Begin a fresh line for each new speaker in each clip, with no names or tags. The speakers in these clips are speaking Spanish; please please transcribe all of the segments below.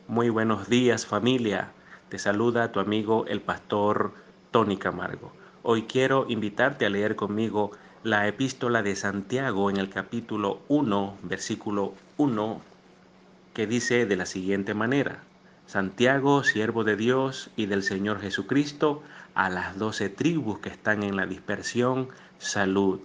Muy buenos días, familia. Te saluda tu amigo el pastor Tony Camargo. Hoy quiero invitarte a leer conmigo la epístola de Santiago en el capítulo 1, versículo 1, que dice de la siguiente manera: Santiago, siervo de Dios y del Señor Jesucristo, a las 12 tribus que están en la dispersión, salud.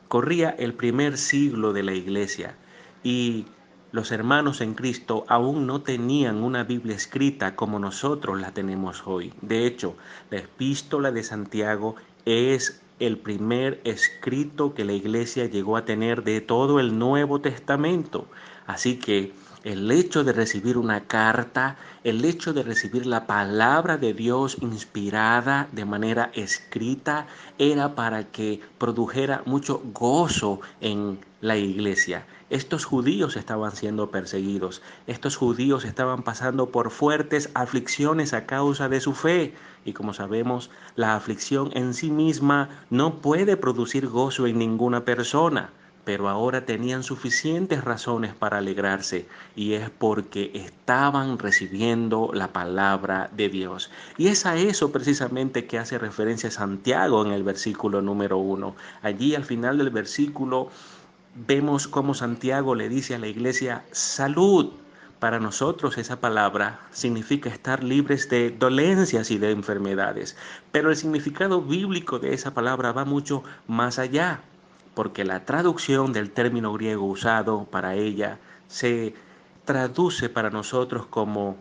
Corría el primer siglo de la iglesia y los hermanos en Cristo aún no tenían una Biblia escrita como nosotros la tenemos hoy. De hecho, la epístola de Santiago es el primer escrito que la iglesia llegó a tener de todo el Nuevo Testamento. Así que el hecho de recibir una carta, el hecho de recibir la palabra de Dios inspirada de manera escrita, era para que produjera mucho gozo en la iglesia. Estos judíos estaban siendo perseguidos, estos judíos estaban pasando por fuertes aflicciones a causa de su fe. Y como sabemos, la aflicción en sí misma no puede producir gozo en ninguna persona. Pero ahora tenían suficientes razones para alegrarse, y es porque estaban recibiendo la palabra de Dios. Y es a eso precisamente que hace referencia Santiago en el versículo número 1. Allí al final del versículo vemos cómo Santiago le dice a la iglesia: salud. Para nosotros esa palabra significa estar libres de dolencias y de enfermedades, pero el significado bíblico de esa palabra va mucho más allá, porque la traducción del término griego usado para ella se traduce para nosotros como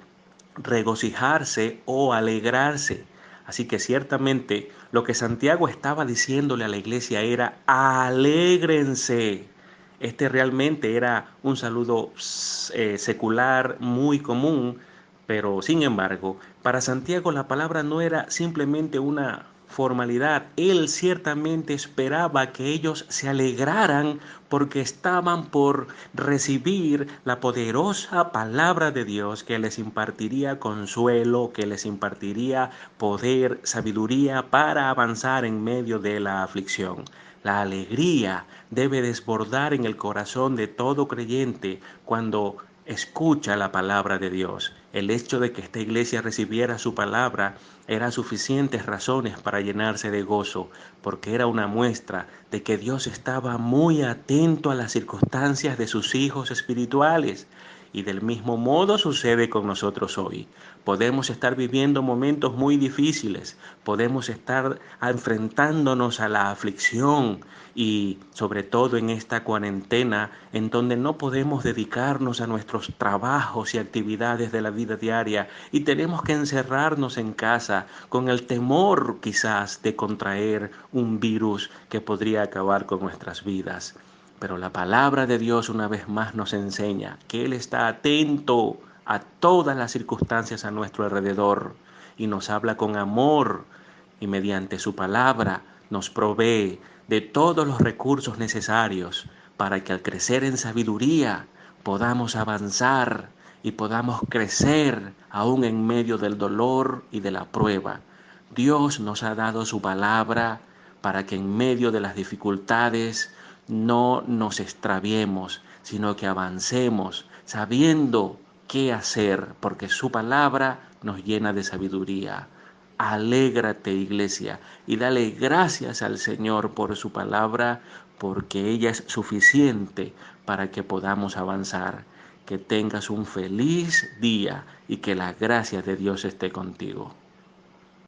regocijarse o alegrarse. Así que ciertamente lo que Santiago estaba diciéndole a la iglesia era: alégrense. Este realmente era un saludo secular muy común, pero sin embargo, para Santiago la palabra no era simplemente una formalidad. Él ciertamente esperaba que ellos se alegraran porque estaban por recibir la poderosa palabra de Dios que les impartiría consuelo, que les impartiría poder, sabiduría para avanzar en medio de la aflicción. La alegría debe desbordar en el corazón de todo creyente cuando escucha la palabra de Dios. El hecho de que esta iglesia recibiera su palabra era suficientes razones para llenarse de gozo, porque era una muestra de que Dios estaba muy atento a las circunstancias de sus hijos espirituales. Y del mismo modo sucede con nosotros hoy. Podemos estar viviendo momentos muy difíciles, podemos estar enfrentándonos a la aflicción y sobre todo en esta cuarentena en donde no podemos dedicarnos a nuestros trabajos y actividades de la vida diaria y tenemos que encerrarnos en casa con el temor quizás de contraer un virus que podría acabar con nuestras vidas. Pero la palabra de Dios una vez más nos enseña que Él está atento a todas las circunstancias a nuestro alrededor y nos habla con amor, y mediante su palabra nos provee de todos los recursos necesarios para que al crecer en sabiduría podamos avanzar y podamos crecer aún en medio del dolor y de la prueba. Dios nos ha dado su palabra para que en medio de las dificultades no nos extraviemos, sino que avancemos sabiendo qué hacer, porque su palabra nos llena de sabiduría. Alégrate, iglesia, y dale gracias al Señor por su palabra, porque ella es suficiente para que podamos avanzar. Que tengas un feliz día y que la gracia de Dios esté contigo.